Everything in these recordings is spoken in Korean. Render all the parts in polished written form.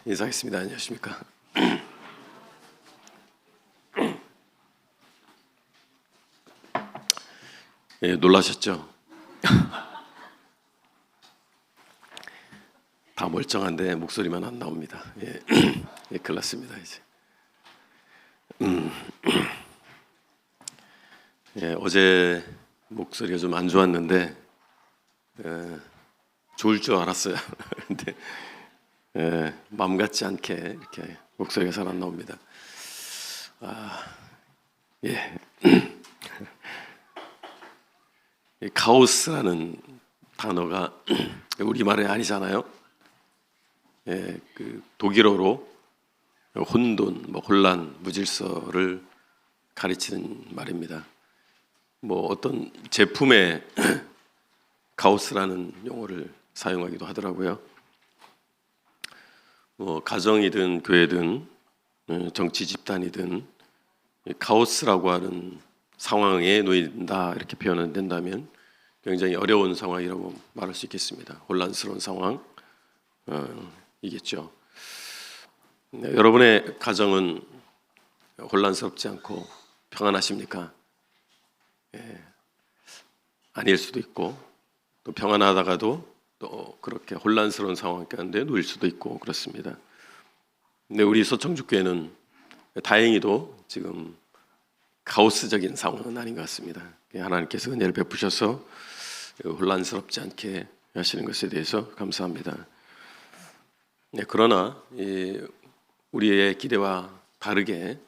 인사하겠습니다. 안녕하십니까? 예, 놀라셨죠? 다 멀쩡한데 목소리만 안 나옵니다. 예, 예, 큰일 났습니다 이제. 예, 어제 목소리가 좀 안 좋았는데 좋을 줄 알았어요. 근데 마음 같지 않게 이렇게 목소리가 잘 안 나옵니다. 예. 카오스라는 단어가 우리말이 아니잖아요. 예, 그 독일어로 혼돈, 혼란, 무질서를 가리치는 말입니다. 어떤 제품에 카오스라는 용어를 사용하기도 하더라고요. 가정이든 교회든 정치 집단이든 카오스라고 하는 상황에 놓인다 이렇게 표현은 된다면 굉장히 어려운 상황이라고 말할 수 있겠습니다. 혼란스러운 상황이겠죠. 여러분의 가정은 혼란스럽지 않고 평안하십니까? 예, 아닐 수도 있고 또 평안하다가도 또 그렇게 혼란스러운 상황 가운데 놓일 수도 있고 그렇습니다. 근데 우리 서청주교회는 다행히도 지금 카오스적인 상황은 아닌 것 같습니다. 하나님께서 은혜를 베푸셔서 혼란스럽지 않게 하시는 것에 대해서 감사합니다. 네, 그러나 우리의 기대와 다르게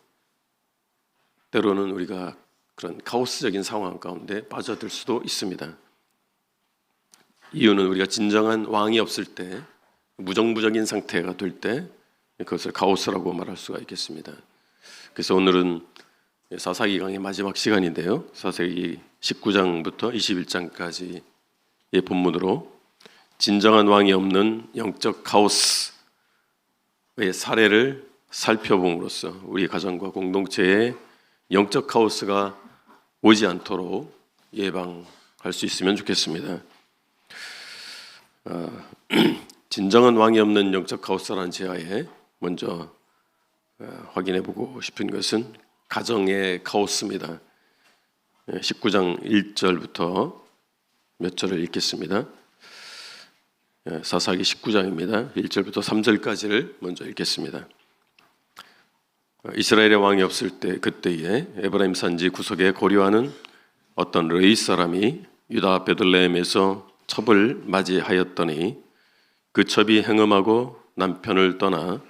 때로는 우리가 그런 카오스적인 상황 가운데 빠져들 수도 있습니다. 이유는 우리가 진정한 왕이 없을 때, 무정부적인 상태가 될 때 그것을 카오스라고 말할 수가 있겠습니다. 그래서 오늘은 사사기 강의 마지막 시간인데요. 사사기 19장부터 21장까지의 본문으로 진정한 왕이 없는 영적 카오스의 사례를 살펴봄으로써 우리 가정과 공동체에 영적 카오스가 오지 않도록 예방할 수 있으면 좋겠습니다. 진정한 왕이 없는 영적 카오스라는 제하에 먼저 확인해 보고 싶은 것은 가정의 카오스입니다. 19장 1절부터 몇 절을 읽겠습니다. 사사기 19장입니다. 1절부터 3절까지를 먼저 읽겠습니다. 이스라엘의 왕이 없을 때 그때에 에브라임 산지 구석에 거류하는 어떤 르이 사람이 유다 베들레헴에서 첩을 맞이하였더니 그 첩이 행음하고 남편을 떠나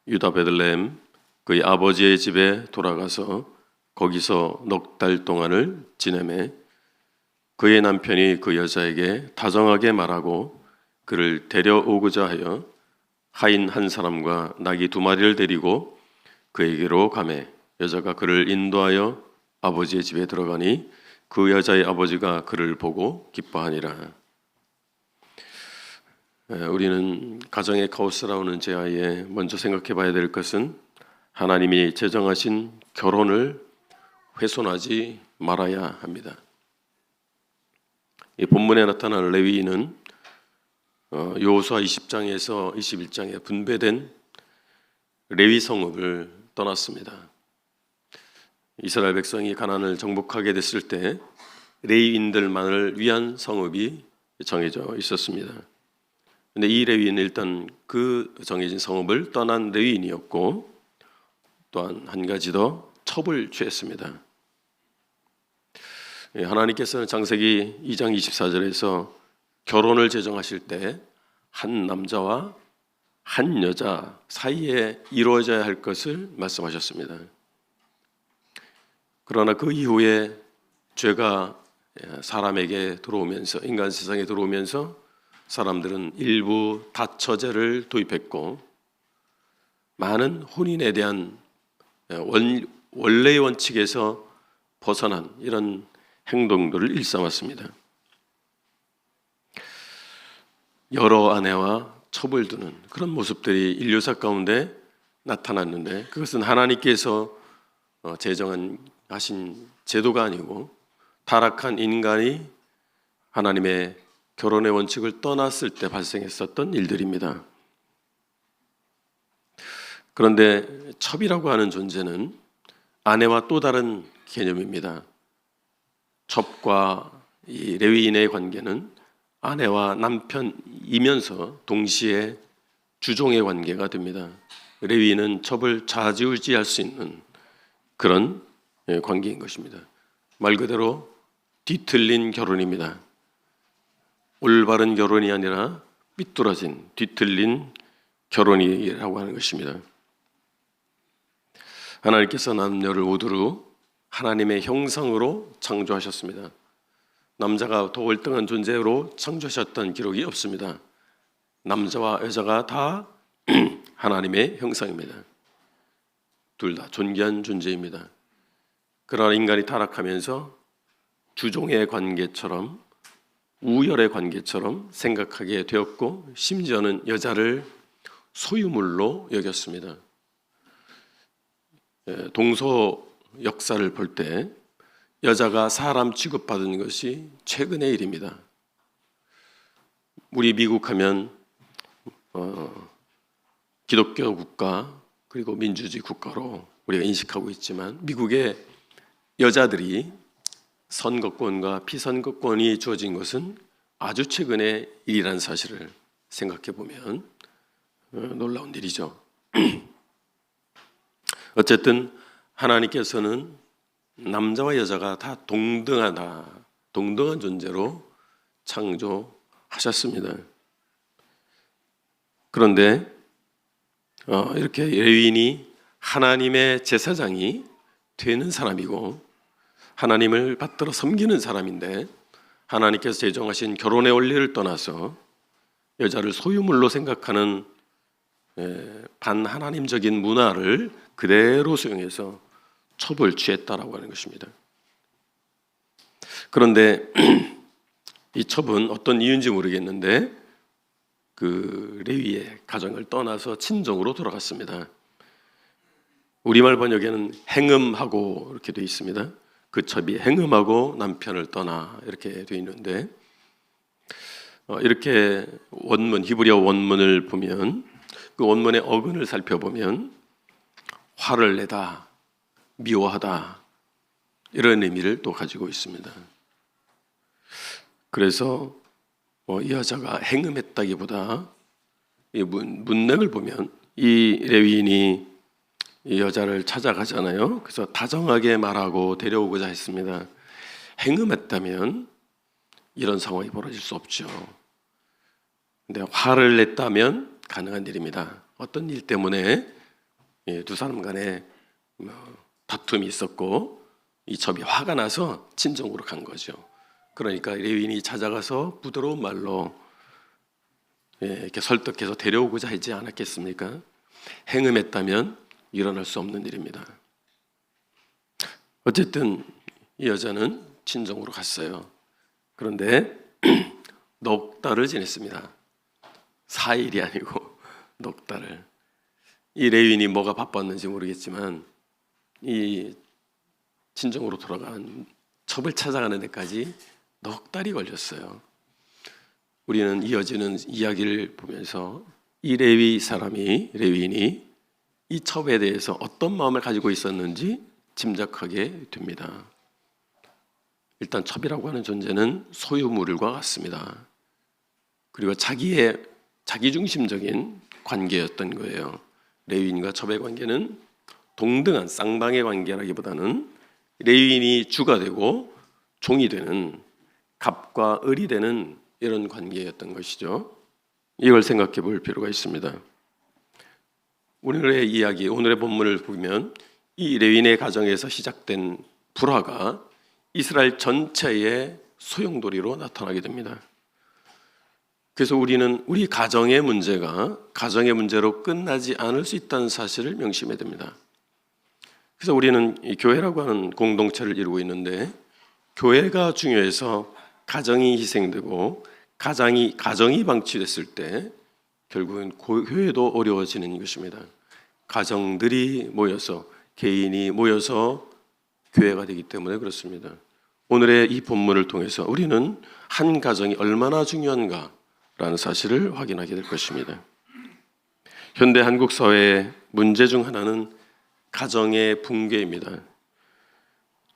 유다 베들레헴 그의 아버지의 집에 돌아가서 거기서 넉 달 동안을 지내매 그의 남편이 그 여자에게 다정하게 말하고 그를 데려오고자 하여 하인 한 사람과 나귀 2마리를 데리고 그에게로 가매 여자가 그를 인도하여 아버지의 집에 들어가니 그 여자의 아버지가 그를 보고 기뻐하니라. 우리는 가정의 카오스라는 제하에 먼저 생각해 봐야 될 것은 하나님이 제정하신 결혼을 훼손하지 말아야 합니다. 이 본문에 나타난 레위인은 여호수아 20장에서 21장에 분배된 레위 성읍을 떠났습니다. 이스라엘 백성이 가나안을 정복하게 됐을 때 레위인들만을 위한 성읍이 정해져 있었습니다. 그런데 이 레위인은 일단 그 정해진 성읍을 떠난 레위인이었고 또한 한 가지 더 첩을 취했습니다. 하나님께서는 창세기 2장 24절에서 결혼을 제정하실 때 한 남자와 한 여자 사이에 이루어져야 할 것을 말씀하셨습니다. 그러나 그 이후에 죄가 사람에게 들어오면서 인간 세상에 들어오면서 사람들은 일부 다처제를 도입했고 많은 혼인에 대한 원래의 원칙에서 벗어난 이런 행동들을 일삼았습니다. 여러 아내와 첩을 두는 그런 모습들이 인류사 가운데 나타났는데 그것은 하나님께서 제정하신 제도가 아니고 타락한 인간이 하나님의 결혼의 원칙을 떠났을 때 발생했었던 일들입니다. 그런데 첩이라고 하는 존재는 아내와 또 다른 개념입니다. 첩과 이 레위인의 관계는 아내와 남편이면서 동시에 주종의 관계가 됩니다. 레위인은 첩을 좌지우지할 수 있는 그런 관계인 것입니다. 말 그대로 뒤틀린 결혼입니다. 올바른 결혼이 아니라 삐뚤어진 뒤틀린 결혼이라고 하는 것입니다. 하나님께서 남녀를 모두로 하나님의 형상으로 창조하셨습니다. 남자가 더 월등한 존재로 창조하셨던 기록이 없습니다. 남자와 여자가 다 하나님의 형상입니다. 둘 다 존귀한 존재입니다. 그러나 인간이 타락하면서 주종의 관계처럼 우열의 관계처럼 생각하게 되었고 심지어는 여자를 소유물로 여겼습니다. 동서 역사를 볼 때 여자가 사람 취급받은 것이 최근의 일입니다. 우리 미국 하면 기독교 국가 그리고 민주주의 국가로 우리가 인식하고 있지만 미국의 여자들이 선거권과 피선거권이 주어진 것은 아주 최근의 일이라는 사실을 생각해 보면 놀라운 일이죠. 어쨌든 하나님께서는 남자와 여자가 다 동등한 존재로 창조하셨습니다. 그런데 이렇게 레위인이 하나님의 제사장이 되는 사람이고 하나님을 받들어 섬기는 사람인데 하나님께서 제정하신 결혼의 원리를 떠나서 여자를 소유물로 생각하는 반하나님적인 문화를 그대로 수용해서 첩을 취했다라고 하는 것입니다. 그런데 이 첩은 어떤 이유인지 모르겠는데 그 레위의 가정을 떠나서 친정으로 돌아갔습니다. 우리말 번역에는 행음하고 이렇게 되어 있습니다. 그 첩이 행음하고 남편을 떠나 이렇게 되어 있는데 이렇게 원문 히브리어 원문을 보면 그 원문의 어근을 살펴보면 화를 내다, 미워하다 이런 의미를 또 가지고 있습니다. 그래서 이 여자가 행음했다기보다 이 문맥을 보면 이 레위인이 이 여자를 찾아가잖아요. 그래서 다정하게 말하고 데려오고자 했습니다. 행음했다면 이런 상황이 벌어질 수 없죠. 근데 화를 냈다면 가능한 일입니다. 어떤 일 때문에 두 사람 간에 다툼이 있었고 이 첩이 화가 나서 친정으로 간 거죠. 그러니까 레위인이 찾아가서 부드러운 말로 이렇게 설득해서 데려오고자 하지 않았겠습니까? 행음했다면 일어날 수 없는 일입니다. 어쨌든 이 여자는 친정으로 갔어요. 그런데 넉 달을 지냈습니다. 4일이 아니고 넉 달을. 이 레위인이 뭐가 바빴는지 모르겠지만 이 친정으로 돌아간 첩을 찾아가는 데까지 넉 달이 걸렸어요. 우리는 이어지는 이야기를 보면서 이 레위인이 이 첩에 대해서 어떤 마음을 가지고 있었는지 짐작하게 됩니다. 일단 첩이라고 하는 존재는 소유물과 같습니다. 그리고 자기중심적인 관계였던 거예요. 레위인과 첩의 관계는 동등한 쌍방의 관계라기보다는 레위인이 주가 되고 종이 되는 갑과 을이 되는 이런 관계였던 것이죠. 이걸 생각해 볼 필요가 있습니다. 오늘의 이야기, 오늘의 본문을 보면 이 레위인의 가정에서 시작된 불화가 이스라엘 전체의 소용돌이로 나타나게 됩니다. 그래서 우리는 우리 가정의 문제가 가정의 문제로 끝나지 않을 수 있다는 사실을 명심해야 됩니다. 그래서 우리는 이 교회라고 하는 공동체를 이루고 있는데 교회가 중요해서 가정이 희생되고 가정이 방치됐을 때 결국은 교회도 어려워지는 것입니다. 가정들이 모여서 개인이 모여서 교회가 되기 때문에 그렇습니다. 오늘의 이 본문을 통해서 우리는 한 가정이 얼마나 중요한가라는 사실을 확인하게 될 것입니다. 현대 한국 사회의 문제 중 하나는 가정의 붕괴입니다.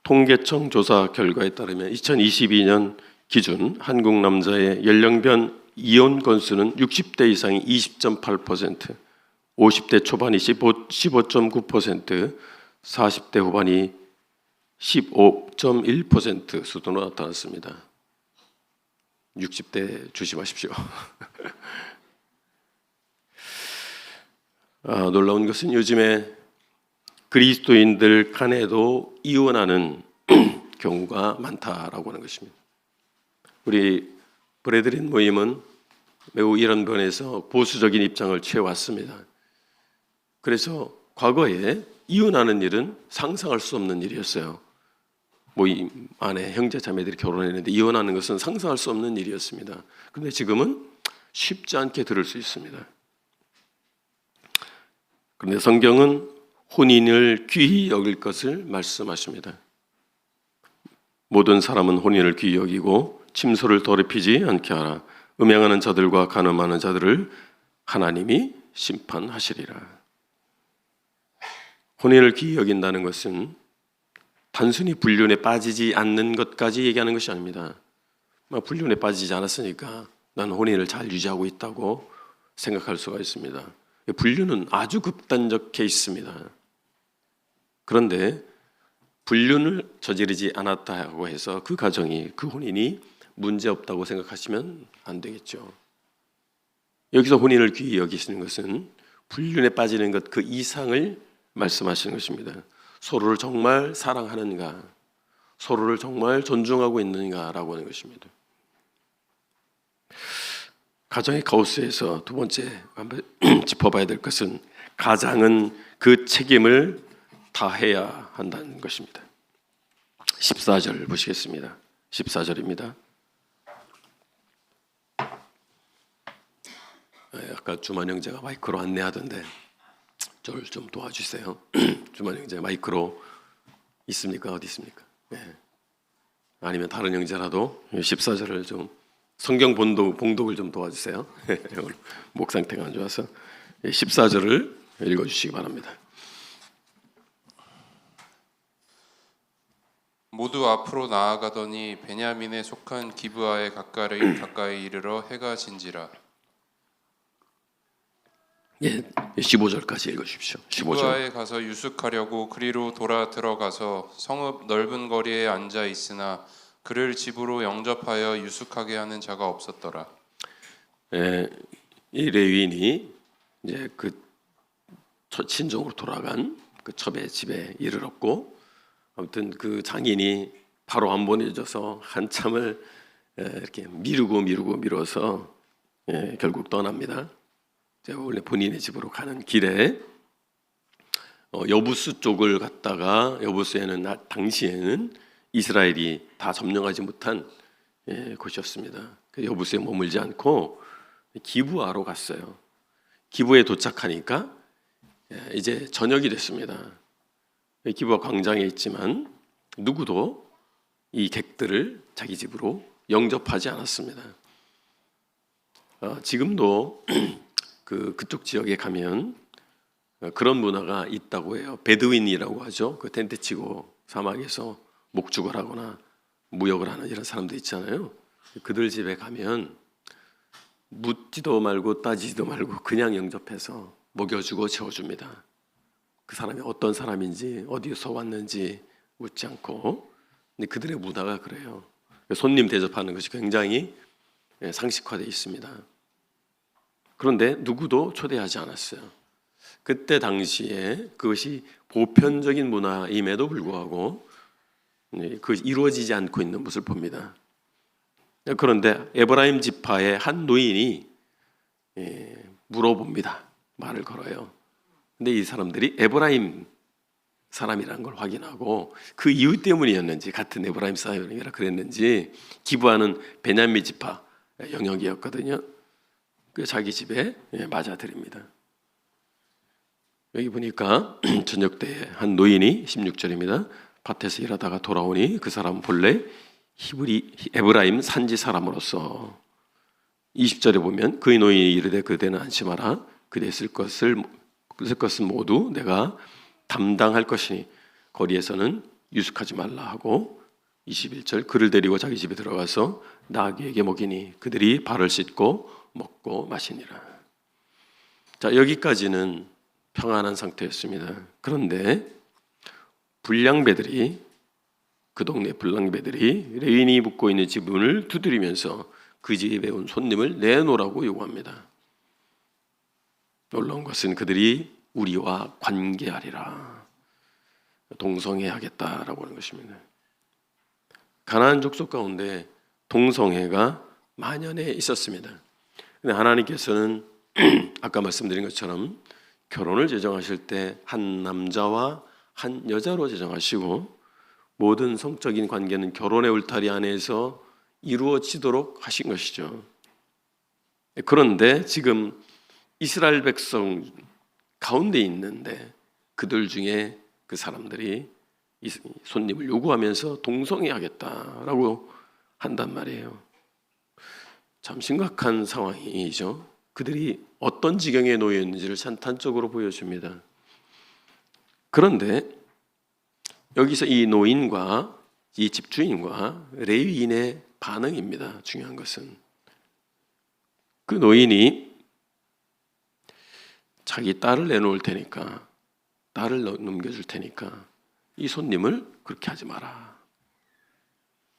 통계청 조사 결과에 따르면 2022년 기준 한국 남자의 연령별 이혼 건수는 60대 이상이 20.8%, 50대 초반이 15.9%, 40대 후반이 15.1% 수준으로 나타났습니다. 60대 조심하십시오. 놀라운 것은 요즘에 그리스도인들 간에도 이혼하는 경우가 많다라고 하는 것입니다. 우리 브레드린 모임은 매우 이런 면에서 보수적인 입장을 취해왔습니다. 그래서 과거에 이혼하는 일은 상상할 수 없는 일이었어요. 모임 안에 형제 자매들이 결혼했는데 이혼하는 것은 상상할 수 없는 일이었습니다. 그런데 지금은 쉽지 않게 들을 수 있습니다. 그런데 성경은 혼인을 귀히 여길 것을 말씀하십니다. 모든 사람은 혼인을 귀히 여기고 침소를 더럽히지 않게 하라. 음행하는 자들과 간음하는 자들을 하나님이 심판하시리라. 혼인을 귀히 여긴다는 것은 단순히 불륜에 빠지지 않는 것까지 얘기하는 것이 아닙니다. 불륜에 빠지지 않았으니까 나는 혼인을 잘 유지하고 있다고 생각할 수가 있습니다. 불륜은 아주 극단적 케이스입니다. 그런데 불륜을 저지르지 않았다고 해서 그 가정이, 그 혼인이 문제없다고 생각하시면 안 되겠죠. 여기서 혼인을 귀히 여기시는 것은 불륜에 빠지는 것 그 이상을 말씀하시는 것입니다. 서로를 정말 사랑하는가, 서로를 정말 존중하고 있는가라고 하는 것입니다. 가정의 카오스에서 두 번째 한번 짚어봐야 될 것은 가장은 그 책임을 다해야 한다는 것입니다. 14절 보시겠습니다. 14절입니다. 아까 주만 형제가 마이크로 안내하던데 저를 좀 도와주세요. 주만 형제 마이크로 있습니까? 어디 있습니까? 네. 아니면 다른 형제라도 14절을 좀 성경 봉독을 좀 도와주세요. 오늘 목 상태가 안 좋아서 14절을 읽어주시기 바랍니다. 모두 앞으로 나아가더니 베냐민에 속한 기브아에 가까이 이르러 해가 진지라. 예, 15절까지 읽어주십시오. 15절. 기브아에 가서 유숙하려고 그리로 돌아 들어가서 성읍 넓은 거리에 앉아 있으나 그를 집으로 영접하여 유숙하게 하는 자가 없었더라. 이 레위인이 이제 그 친정으로 돌아간 그 첩의 집에 이르렀고, 아무튼 그 장인이 바로 안 보내줘서 한참을 이렇게 미루어서 결국 떠납니다. 원래 본인의 집으로 가는 길에 여부스 쪽을 갔다가, 여부스에는 당시에는 이스라엘이 다 점령하지 못한 곳이었습니다. 여부스에 머물지 않고 기브아로 갔어요. 기브아에 도착하니까 이제 저녁이 됐습니다. 기브아 광장에 있지만 누구도 이 객들을 자기 집으로 영접하지 않았습니다. 지금도 그쪽 지역에 가면 그런 문화가 있다고 해요. 베드윈이라고 하죠. 그 텐트 치고 사막에서 목축을 하거나 무역을 하는 이런 사람들 있잖아요. 그들 집에 가면 묻지도 말고 따지지도 말고 그냥 영접해서 먹여주고 재워줍니다. 그 사람이 어떤 사람인지 어디서 왔는지 묻지 않고. 근데 그들의 문화가 그래요. 손님 대접하는 것이 굉장히 상식화되어 있습니다. 그런데 누구도 초대하지 않았어요. 그때 당시에 그것이 보편적인 문화임에도 불구하고 그것이 이루어지지 않고 있는 것을 봅니다. 그런데 에브라임 지파의 한 노인이 물어봅니다. 말을 걸어요. 근데 이 사람들이 에브라임 사람이라는 걸 확인하고 그 이유 때문이었는지, 같은 에브라임 사람이라 그랬는지, 기브아는 베냐민 지파 영역이었거든요. 그 자기 집에 맞아들입니다. 여기 보니까 저녁 때에 한 노인이 16절입니다. 밭에서 일하다가 돌아오니 그 사람은 본래 에브라임 산지 사람으로서. 20절에 보면 그의 노인이 이르되 그대는 안심하라. 그대 쓸 것을 것은 모두 내가 담당할 것이니 거리에서는 유숙하지 말라 하고 21절 그를 데리고 자기 집에 들어가서 나귀에게 먹이니 그들이 발을 씻고 먹고 마시니라. 자, 여기까지는 평안한 상태였습니다. 그런데 불량배들이 그 동네 불량배들이 레윈이 묵고 있는 집 문을 두드리면서 그 집에 온 손님을 내놓으라고 요구합니다. 놀라운 것은 그들이 우리와 관계하리라, 동성애하겠다라고 하는 것입니다. 가나안 족속 가운데 동성애가 만연해 있었습니다. 근데 하나님께서는 아까 말씀드린 것처럼 결혼을 제정하실 때 한 남자와 한 여자로 제정하시고 모든 성적인 관계는 결혼의 울타리 안에서 이루어지도록 하신 것이죠. 그런데 지금 이스라엘 백성 가운데 있는데 그들 중에 그 사람들이 이 손님을 요구하면서 동성애하겠다라고 한단 말이에요. 참 심각한 상황이죠. 그들이 어떤 지경에 놓여 있는지를 산탄적으로 보여줍니다. 그런데 여기서 이 노인과 이 집주인과 레위인의 반응입니다. 중요한 것은 그 노인이 자기 딸을 내놓을 테니까, 딸을 넘겨줄 테니까 이 손님을 그렇게 하지 마라.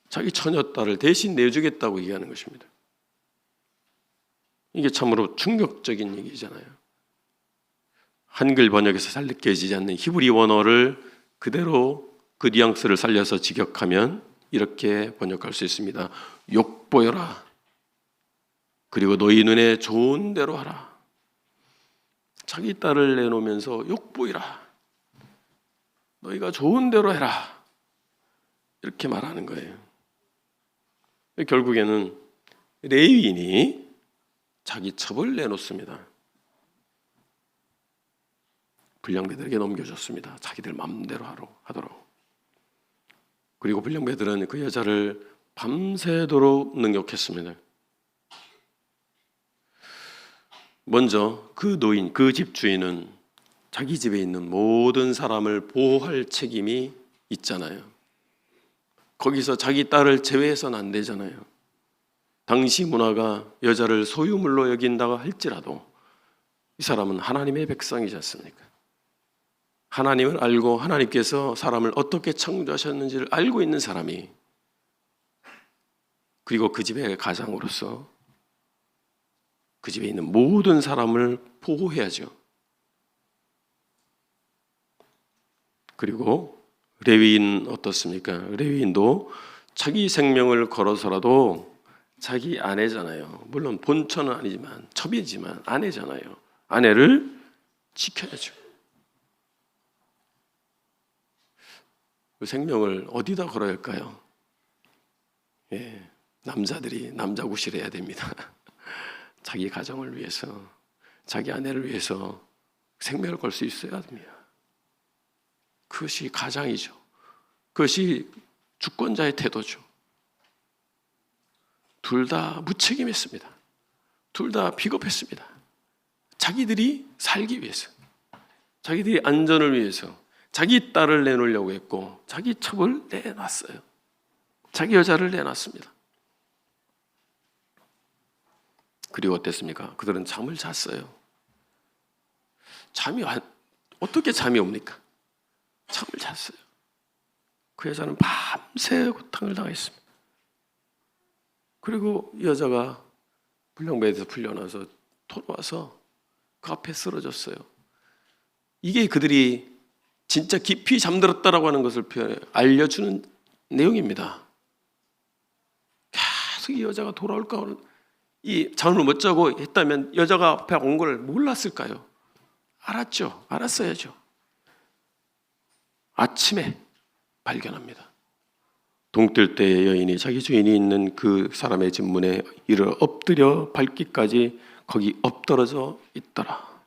자기 처녀딸을 대신 내주겠다고 얘기하는 것입니다. 이게 참으로 충격적인 얘기잖아요. 한글 번역에서 잘 느껴지지 않는 히브리 원어를 그대로 그 뉘앙스를 살려서 직역하면 이렇게 번역할 수 있습니다. 욕보여라. 그리고 너희 눈에 좋은 대로 하라. 자기 딸을 내놓으면서 욕보이라. 너희가 좋은 대로 해라. 이렇게 말하는 거예요. 결국에는 레위인이 자기 첩을 내놓습니다. 불량배들에게 넘겨줬습니다. 자기들 마음대로 하도록. 그리고 불량배들은 그 여자를 밤새도록 능욕했습니다. 먼저 그 노인, 그 집주인은 자기 집에 있는 모든 사람을 보호할 책임이 있잖아요. 거기서 자기 딸을 제외해서는 안 되잖아요. 당시 문화가 여자를 소유물로 여긴다고 할지라도 이 사람은 하나님의 백성이지 않습니까? 하나님을 알고 하나님께서 사람을 어떻게 창조하셨는지를 알고 있는 사람이, 그리고 그 집의 가장으로서 그 집에 있는 모든 사람을 보호해야죠. 그리고 레위인 어떻습니까? 레위인도 자기 생명을 걸어서라도 자기 아내잖아요. 물론 본처는 아니지만 첩이지만 아내잖아요. 아내를 지켜야죠. 그 생명을 어디다 걸어야 할까요? 예, 남자들이 남자 구실해야 됩니다. 자기 가정을 위해서, 자기 아내를 위해서 생명을 걸 수 있어야 됩니다. 그것이 가장이죠. 그것이 주권자의 태도죠. 둘 다 무책임했습니다. 둘 다 비겁했습니다. 자기들이 살기 위해서, 자기들이 안전을 위해서 자기 딸을 내놓으려고 했고 자기 첩을 내놨어요. 자기 여자를 내놨습니다. 그리고 어땠습니까? 그들은 잠을 잤어요. 어떻게 잠이 옵니까? 잠을 잤어요. 그 여자는 밤새 고통을 당했습니다. 그리고 여자가 불량배에서 풀려나서 돌아와서 그 앞에 쓰러졌어요. 이게 그들이 진짜 깊이 잠들었다라고 하는 것을 알려주는 내용입니다. 계속 이 여자가 돌아올까, 이 잠을 못 자고 했다면 여자가 앞에 온 걸 몰랐을까요? 알았죠. 알았어야죠. 아침에 발견합니다. 동뜰 때의 여인이 자기 주인이 있는 그 사람의 집 문에 이르러 엎드려 밟기까지 거기 엎드러져 있더라.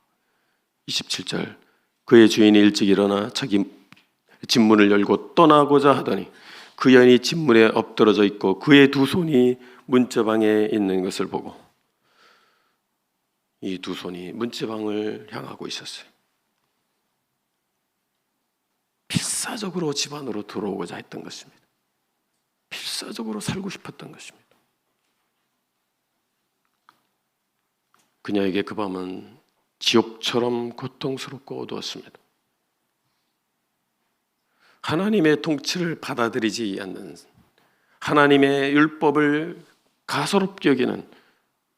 27절 그의 주인이 일찍 일어나 자기 집 문을 열고 떠나고자 하더니 그 여인이 집 문에 엎드러져 있고 그의 두 손이 문지방에 있는 것을 보고, 이 두 손이 문지방을 향하고 있었어요. 필사적으로 집안으로 들어오고자 했던 것입니다. 필사적으로 살고 싶었던 것입니다. 그녀에게 그 밤은 지옥처럼 고통스럽고 어두웠습니다. 하나님의 통치를 받아들이지 않는, 하나님의 율법을 가소롭게 여기는,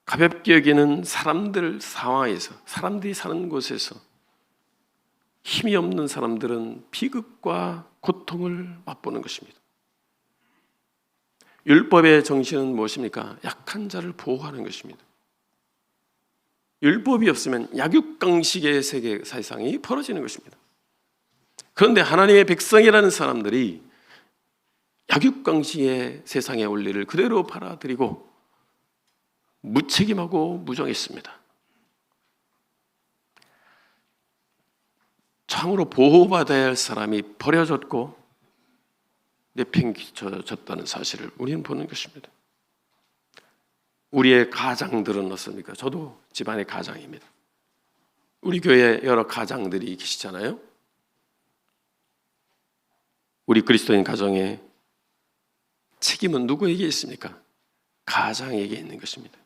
가볍게 여기는 사람들 상황에서, 사람들이 사는 곳에서 힘이 없는 사람들은 비극과 고통을 맛보는 것입니다. 율법의 정신은 무엇입니까? 약한 자를 보호하는 것입니다. 율법이 없으면 약육강식의 세계 사상이 벌어지는 것입니다. 그런데 하나님의 백성이라는 사람들이 약육강식의 세상의 원리를 그대로 받아들이고 무책임하고 무정했습니다. 참으로 보호받아야 할 사람이 버려졌고 내팽개쳐졌다는 사실을 우리는 보는 것입니다. 우리의 가장들은 어떻습니까? 저도 집안의 가장입니다. 우리 교회에 여러 가장들이 계시잖아요. 우리 그리스도인 가정의 책임은 누구에게 있습니까? 가장에게 있는 것입니다.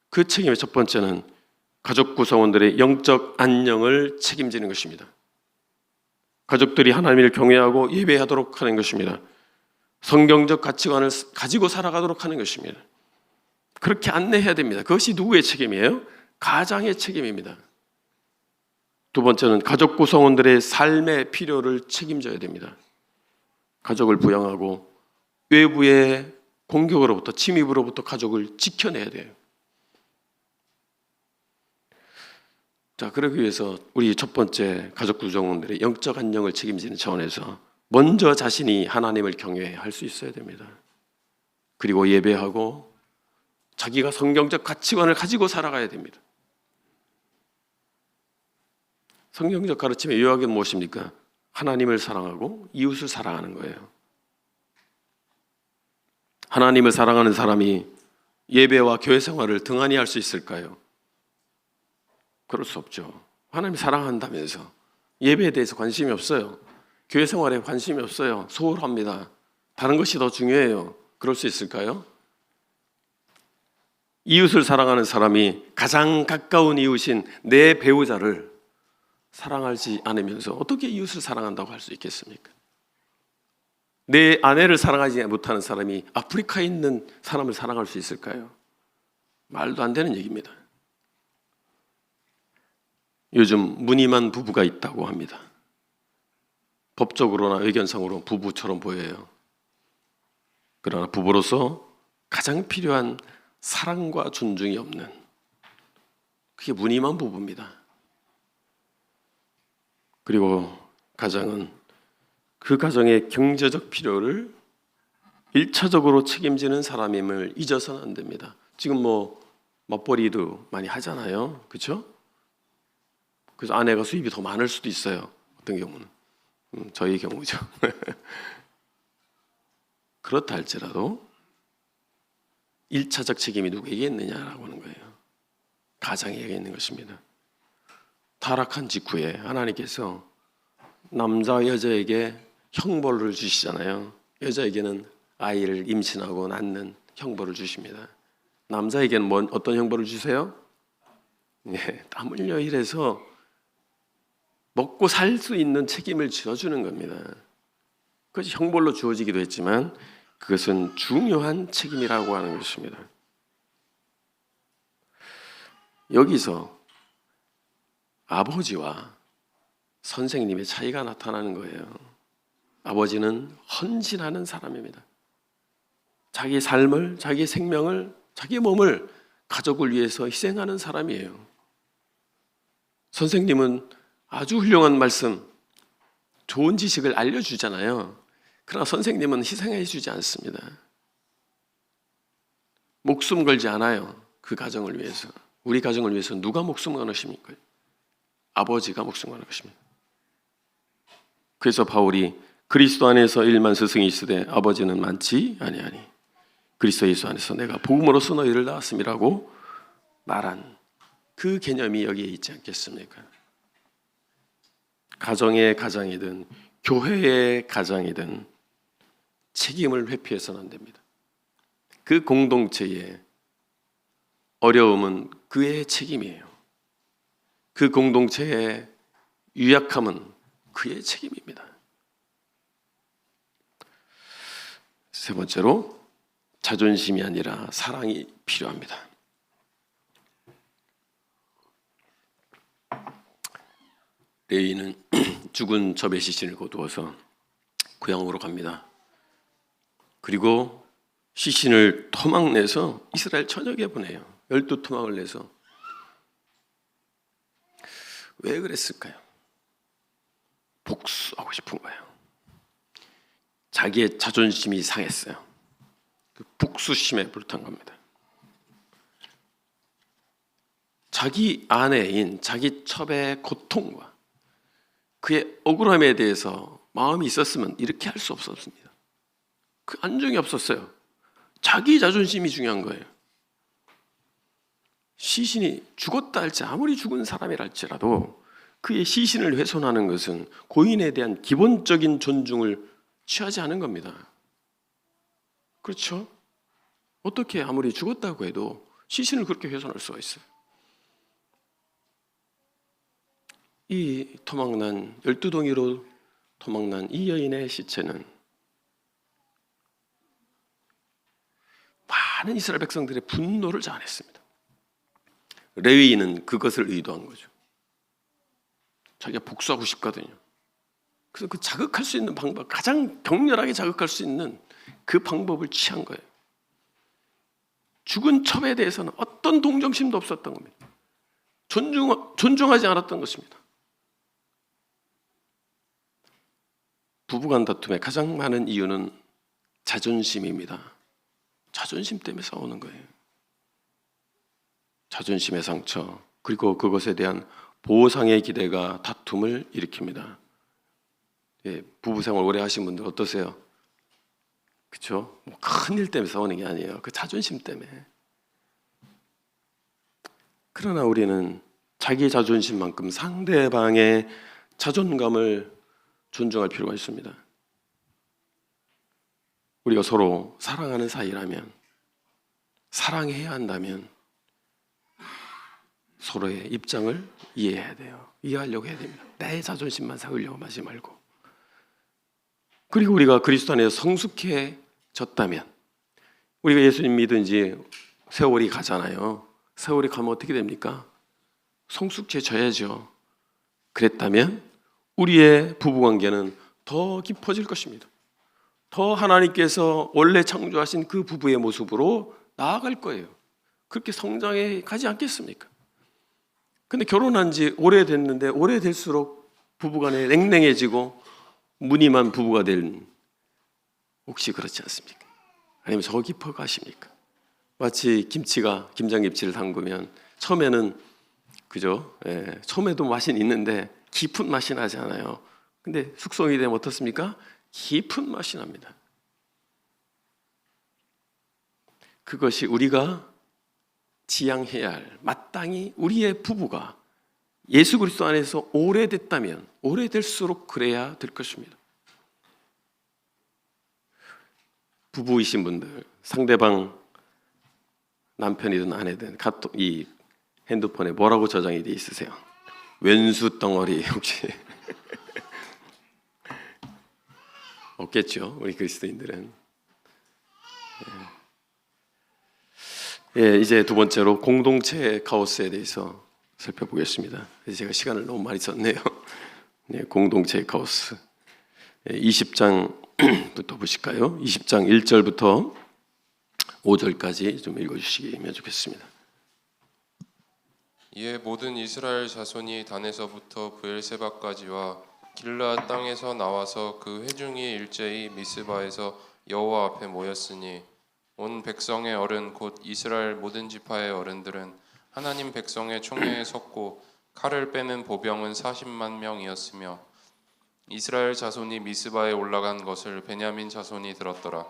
그 책임의 첫 번째는 가족 구성원들의 영적 안녕을 책임지는 것입니다. 가족들이 하나님을 경외하고 예배하도록 하는 것입니다. 성경적 가치관을 가지고 살아가도록 하는 것입니다. 그렇게 안내해야 됩니다. 그것이 누구의 책임이에요? 가장의 책임입니다. 두 번째는 가족 구성원들의 삶의 필요를 책임져야 됩니다. 가족을 부양하고 외부의 공격으로부터, 침입으로부터 가족을 지켜내야 돼요. 자, 그러기 위해서 우리 첫 번째 가족 구성원들의 영적 안녕을 책임지는 차원에서 먼저 자신이 하나님을 경외할 수 있어야 됩니다. 그리고 예배하고 자기가 성경적 가치관을 가지고 살아가야 됩니다. 성경적 가르침의 요약은 무엇입니까? 하나님을 사랑하고 이웃을 사랑하는 거예요. 하나님을 사랑하는 사람이 예배와 교회 생활을 등한히 할 수 있을까요? 그럴 수 없죠. 하나님 사랑한다면서 예배에 대해서 관심이 없어요. 교회 생활에 관심이 없어요. 소홀합니다. 다른 것이 더 중요해요. 그럴 수 있을까요? 이웃을 사랑하는 사람이 가장 가까운 이웃인 내 배우자를 사랑하지 않으면서 어떻게 이웃을 사랑한다고 할 수 있겠습니까? 내 아내를 사랑하지 못하는 사람이 아프리카에 있는 사람을 사랑할 수 있을까요? 말도 안 되는 얘기입니다. 요즘 무늬만 부부가 있다고 합니다. 법적으로나 의견상으로 부부처럼 보여요. 그러나 부부로서 가장 필요한 사랑과 존중이 없는, 그게 무늬만 부부입니다. 그리고 가장은 그 가정의 경제적 필요를 1차적으로 책임지는 사람임을 잊어서는 안 됩니다. 지금 맞벌이도 많이 하잖아요. 그렇죠? 그래서 아내가 수입이 더 많을 수도 있어요. 어떤 경우는. 저희 경우죠. 그렇다 할지라도 1차적 책임이 누구에게 있느냐라고 하는 거예요. 가장에게 있는 것입니다. 타락한 직후에 하나님께서 남자 여자에게 형벌을 주시잖아요. 여자에게는 아이를 임신하고 낳는 형벌을 주십니다. 남자에게는 어떤 형벌을 주세요? 땀 흘려 일해서 먹고 살 수 있는 책임을 져주는 겁니다. 그것이 형벌로 주어지기도 했지만 그것은 중요한 책임이라고 하는 것입니다. 여기서 아버지와 선생님의 차이가 나타나는 거예요. 아버지는 헌신하는 사람입니다. 자기 삶을, 자기 생명을, 자기 몸을 가족을 위해서 희생하는 사람이에요. 선생님은 아주 훌륭한 말씀, 좋은 지식을 알려주잖아요. 그러나 선생님은 희생해 주지 않습니다. 목숨 걸지 않아요. 그 가정을 위해서. 우리 가정을 위해서 누가 목숨 거느십니까? 아버지가 목숨 거는 것입니다. 그래서 바울이 그리스도 안에서 1만 스승이 있으되 아버지는 많지 아니하니 그리스도 예수 안에서 내가 복음으로써 너희를 낳았음이라고 말한 그 개념이 여기에 있지 않겠습니까? 가정의 가장이든 교회의 가장이든 책임을 회피해서는 안 됩니다. 그 공동체의 어려움은 그의 책임이에요. 그 공동체의 유약함은 그의 책임입니다. 세 번째로 자존심이 아니라 사랑이 필요합니다. 레위는 죽은 첩의 시신을 거두어서 고향으로 갑니다. 그리고 시신을 토막내서 이스라엘 전역에 보내요. 12토막을 내서. 왜 그랬을까요? 복수하고 싶은 거예요. 자기의 자존심이 상했어요. 그 복수심에 불탄 겁니다. 자기 아내인 자기 첩의 고통과 그의 억울함에 대해서 마음이 있었으면 이렇게 할 수 없었습니다. 그 안정이 없었어요. 자기 자존심이 중요한 거예요. 시신이 죽었다 할지 아무리 죽은 사람이라 할지라도 그의 시신을 훼손하는 것은 고인에 대한 기본적인 존중을 취하지 않은 겁니다. 그렇죠? 어떻게 아무리 죽었다고 해도 시신을 그렇게 훼손할 수가 있어요. 이 토막난 12동이로 토막난 이 여인의 시체는 많은 이스라엘 백성들의 분노를 자아냈습니다. 레위인은 그것을 의도한 거죠. 자기가 복수하고 싶거든요. 그래서 그 자극할 수 있는 방법, 가장 격렬하게 자극할 수 있는 그 방법을 취한 거예요. 죽은 첩에 대해서는 어떤 동정심도 없었던 겁니다. 존중하지 않았던 것입니다. 부부간 다툼의 가장 많은 이유는 자존심입니다. 자존심 때문에 싸우는 거예요. 자존심의 상처, 그리고 그것에 대한 보상의 기대가 다툼을 일으킵니다. 예, 부부 생활 오래 하신 분들 어떠세요? 그렇죠? 뭐 큰일 때문에 싸우는 게 아니에요. 그 자존심 때문에. 그러나 우리는 자기 자존심만큼 상대방의 자존감을 존중할 필요가 있습니다. 우리가 서로 사랑하는 사이라면, 사랑해야 한다면 서로의 입장을 이해해야 돼요. 이해하려고 해야 됩니다. 내 자존심만 세우려고 하지 말고. 그리고 우리가 그리스도 안에서 성숙해졌다면, 우리가 예수님 믿은 지 세월이 가잖아요. 세월이 가면 어떻게 됩니까? 성숙해져야죠. 그랬다면 우리의 부부관계는 더 깊어질 것입니다. 더 하나님께서 원래 창조하신 그 부부의 모습으로 나아갈 거예요. 그렇게 성장해 가지 않겠습니까? 근데 결혼한 지 오래됐는데 오래될수록 부부간에 냉랭해지고 무늬만 부부가 된, 혹시 그렇지 않습니까? 아니면 저 깊어 가십니까? 마치 김장김치를 담그면 처음에는 그죠? 예, 처음에도 맛이 있는데 깊은 맛이 나지 않아요. 근데 숙성이 되면 어떻습니까? 깊은 맛이 납니다. 그것이 우리가 지향해야 할, 마땅히 우리의 부부가 예수 그리스도 안에서 오래됐다면 오래될수록 그래야 될 것입니다. 부부이신 분들, 상대방 남편이든 아내든 카톡, 이 핸드폰에 뭐라고 저장이 돼 있으세요? 왼수 덩어리 혹시 없겠죠? 우리 그리스도인들은. 예, 이제 두 번째로 공동체 카오스에 대해서 살펴보겠습니다. 제가 시간을 너무 많이 썼네요. 네, 공동체 카오스. 20장부터 보실까요? 20장 1절부터 5절까지 좀 읽어주시면 좋겠습니다. 이에 모든 이스라엘 자손이 단에서부터 브엘세바까지와 길르앗 땅에서 나와서 그 회중이 일제히 미스바에서 여호와 앞에 모였으니 온 백성의 어른 곧 이스라엘 모든 지파의 어른들은 하나님 백성의 총회에 섰고 칼을 빼는 보병은 40만 명이었으며 이스라엘 자손이 미스바에 올라간 것을 베냐민 자손이 들었더라.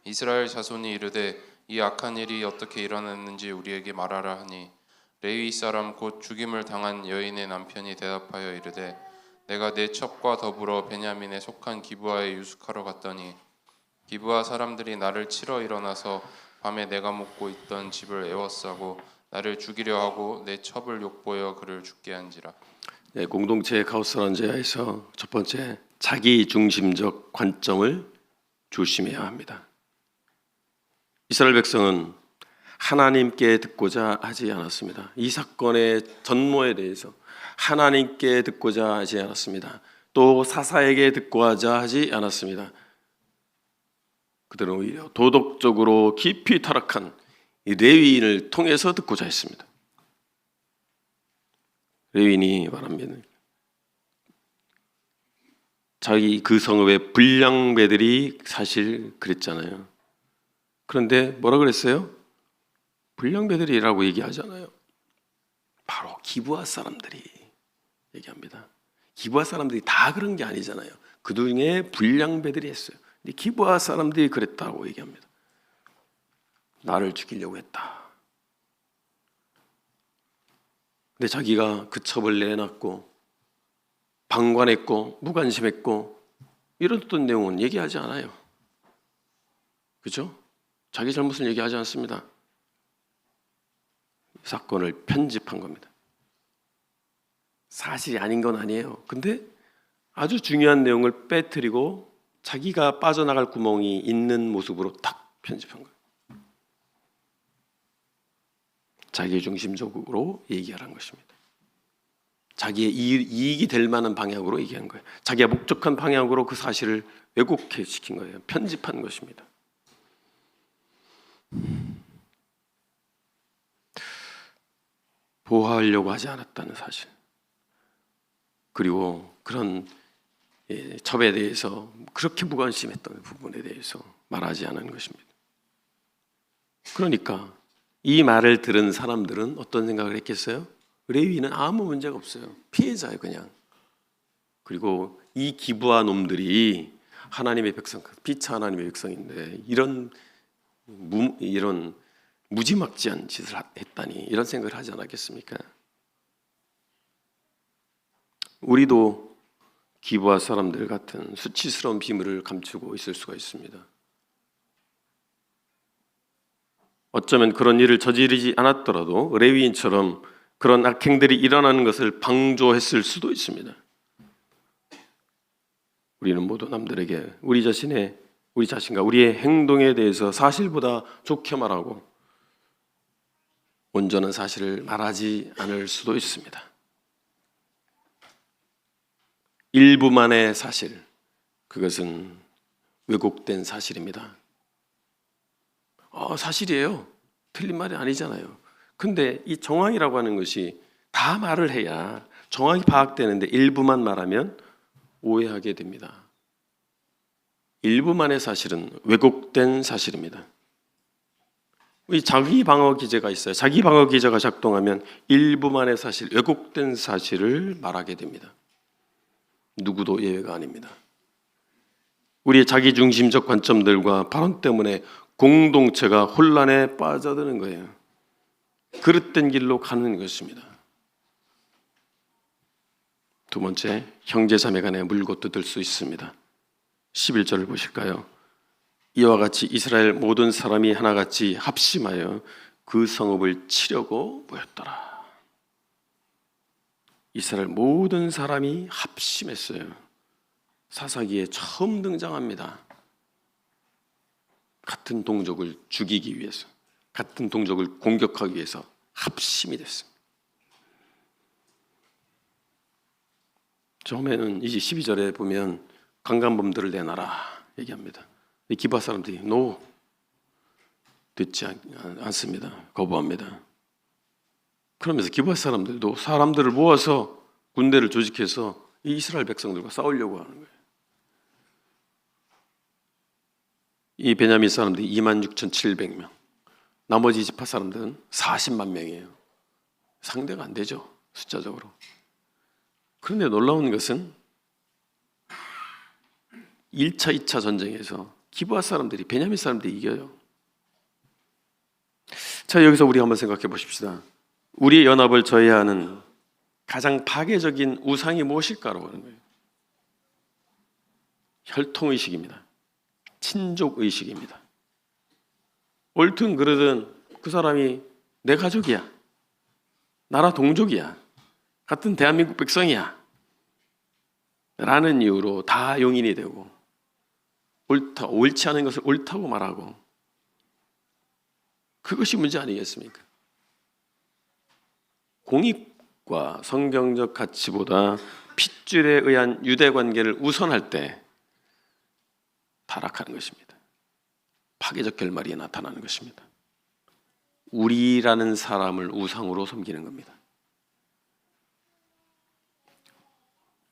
이스라엘 자손이 이르되 이 악한 일이 어떻게 일어났는지 우리에게 말하라 하니 레위 사람 곧 죽임을 당한 여인의 남편이 대답하여 이르되 내가 내 첩과 더불어 베냐민에 속한 기브아에 유숙하러 갔더니 기브아 사람들이 나를 치러 일어나서 밤에 내가 묵고 있던 집을 에워싸고 나를 죽이려 하고 내 첩을 욕보여 그를 죽게 한지라. 네, 공동체의 카오스라는 제야에서 첫 번째, 자기 중심적 관점을 조심해야 합니다. 이스라엘 백성은 하나님께 듣고자 하지 않았습니다. 이 사건의 전모에 대해서 하나님께 듣고자 하지 않았습니다. 또 사사에게 듣고자 하지 않았습니다. 그들은 오히려 도덕적으로 깊이 타락한 이 레위인을 통해서 듣고자 했습니다. 레위인이 말합니다. 자기 그 성읍의 불량배들이 사실 그랬잖아요. 그런데 뭐라 그랬어요? 불량배들이라고 얘기하잖아요. 바로 기브아 사람들이 얘기합니다. 기브아 사람들이 다 그런 게 아니잖아요. 그 중에 불량배들이 했어요. 근데 기브아 사람들이 그랬다고 얘기합니다. 나를 죽이려고 했다. 근데 자기가 그 첩을 내놨고 방관했고 무관심했고 이런 어떤 내용은 얘기하지 않아요. 그렇죠? 자기 잘못을 얘기하지 않습니다. 사건을 편집한 겁니다. 사실이 아닌 건 아니에요. 근데 아주 중요한 내용을 빼뜨리고 자기가 빠져나갈 구멍이 있는 모습으로 딱 편집한 거예요. 자기 중심적으로 얘기하라는 것입니다. 자기의 이익이 될 만한 방향으로 얘기한 거예요. 자기가 목적한 방향으로 그 사실을 왜곡시킨 거예요. 편집한 것입니다. 보호하려고 하지 않았다는 사실, 그리고 그런 첩에 대해서 그렇게 무관심했던 부분에 대해서 말하지 않은 것입니다. 그러니까 이 말을 들은 사람들은 어떤 생각을 했겠어요? 레위는 아무 문제가 없어요. 피해자예요, 그냥. 그리고 이 기브아 놈들이 하나님의 백성, 피차 하나님의 백성인데 이런 무지막지한 짓을 했다니, 이런 생각을 하지 않았겠습니까? 우리도 기브아 사람들 같은 수치스러운 비밀을 감추고 있을 수가 있습니다. 어쩌면 그런 일을 저지르지 않았더라도 레위인처럼 그런 악행들이 일어나는 것을 방조했을 수도 있습니다. 우리는 모두 남들에게 우리 자신과 우리의 행동에 대해서 사실보다 좋게 말하고 온전한 사실을 말하지 않을 수도 있습니다. 일부만의 사실, 그것은 왜곡된 사실입니다. 사실이에요. 틀린 말이 아니잖아요. 근데 이 정황이라고 하는 것이 다 말을 해야 정확히 파악되는데 일부만 말하면 오해하게 됩니다. 일부만의 사실은 왜곡된 사실입니다. 이 자기 방어 기제가 있어요. 자기 방어 기제가 작동하면 일부만의 사실, 왜곡된 사실을 말하게 됩니다. 누구도 예외가 아닙니다. 우리의 자기 중심적 관점들과 발언 때문에 공동체가 혼란에 빠져드는 거예요. 그릇된 길로 가는 것입니다. 두 번째, 형제 자매 간에 물고 뜯을 수 있습니다. 11절을 보실까요? 이와 같이 이스라엘 모든 사람이 하나같이 합심하여 그 성읍을 치려고 모였더라. 이스라엘 모든 사람이 합심했어요. 사사기에 처음 등장합니다. 같은 동족을 죽이기 위해서, 같은 동족을 공격하기 위해서 합심이 됐습니다. 처음에는 이제 12절에 보면 강간범들을 내놔라 얘기합니다. 기브아 사람들이 듣지 않습니다. 거부합니다. 그러면서 기브아 사람들도 사람들을 모아서 군대를 조직해서 이 이스라엘 백성들과 싸우려고 하는 거예요. 이 베냐민 사람들이 26,700명, 나머지 지파 사람들은 40만 명이에요. 상대가 안 되죠, 숫자적으로. 그런데 놀라운 것은 1차, 2차 전쟁에서 기브아 사람들이, 베냐민 사람들이 이겨요. 자, 여기서 우리 한번 생각해 보십시다. 우리의 연합을 저해하는 가장 파괴적인 우상이 무엇일까라고 하는 거예요. 혈통의식입니다. 친족의식입니다. 옳든 그러든 그 사람이 내 가족이야, 나라 동족이야, 같은 대한민국 백성이야 라는 이유로 다 용인이 되고, 옳지 않은 것을 옳다고 말하고, 그것이 문제 아니겠습니까? 공익과 성경적 가치보다 핏줄에 의한 유대 관계를 우선할 때 타락하는 것입니다. 파괴적 결말이 나타나는 것입니다. 우리라는 사람을 우상으로 섬기는 겁니다.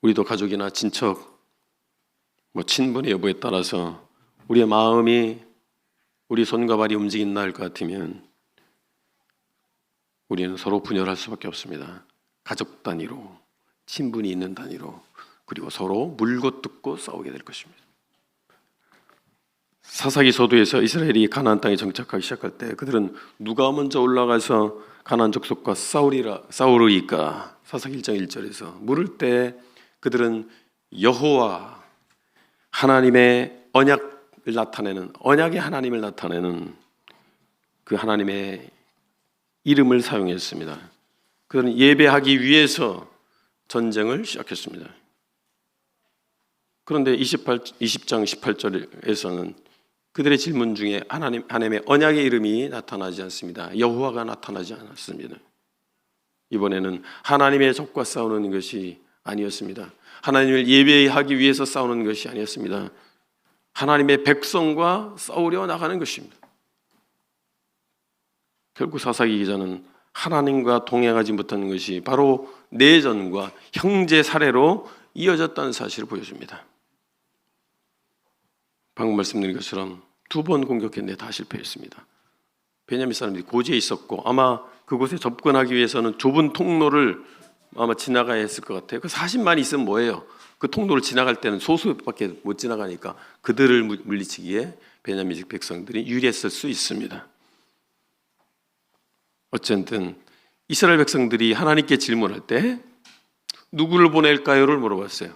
우리도 가족이나 친척, 친분의 여부에 따라서 우리의 마음이 우리 손과 발이 움직인다 할 것 같으면 우리는 서로 분열할 수밖에 없습니다. 가족 단위로, 친분이 있는 단위로, 그리고 서로 물고 뜯고 싸우게 될 것입니다. 사사기 서두에서 이스라엘이 가나안 땅에 정착하기 시작할 때 그들은 누가 먼저 올라가서 가나안 족속과 싸우리까? 사사기 1장 1절에서 물을 때 그들은 여호와 하나님의 언약을 나타내는, 언약의 하나님을 나타내는 그 하나님의 이름을 사용했습니다. 그들은 예배하기 위해서 전쟁을 시작했습니다. 그런데 20장 18절에서는 그들의 질문 중에 하나님의 언약의 이름이 나타나지 않습니다. 여호와가 나타나지 않았습니다. 이번에는 하나님의 적과 싸우는 것이 아니었습니다. 하나님을 예배하기 위해서 싸우는 것이 아니었습니다. 하나님의 백성과 싸우려 나가는 것입니다. 결국 사사기 기자는 하나님과 동행하지 못하는 것이 바로 내전과 형제 살해로 이어졌다는 사실을 보여줍니다. 방금 말씀드린 것처럼 2번 공격했는데 다 실패했습니다. 베냐민 사람들이 고지에 있었고 아마 그곳에 접근하기 위해서는 좁은 통로를 아마 지나가야 했을 것 같아요. 그 40만 있으면 뭐예요? 그 통로를 지나갈 때는 소수밖에 못 지나가니까 그들을 물리치기에 베냐민족 백성들이 유리했을 수 있습니다. 어쨌든 이스라엘 백성들이 하나님께 질문할 때 누구를 보낼까요를 물어봤어요.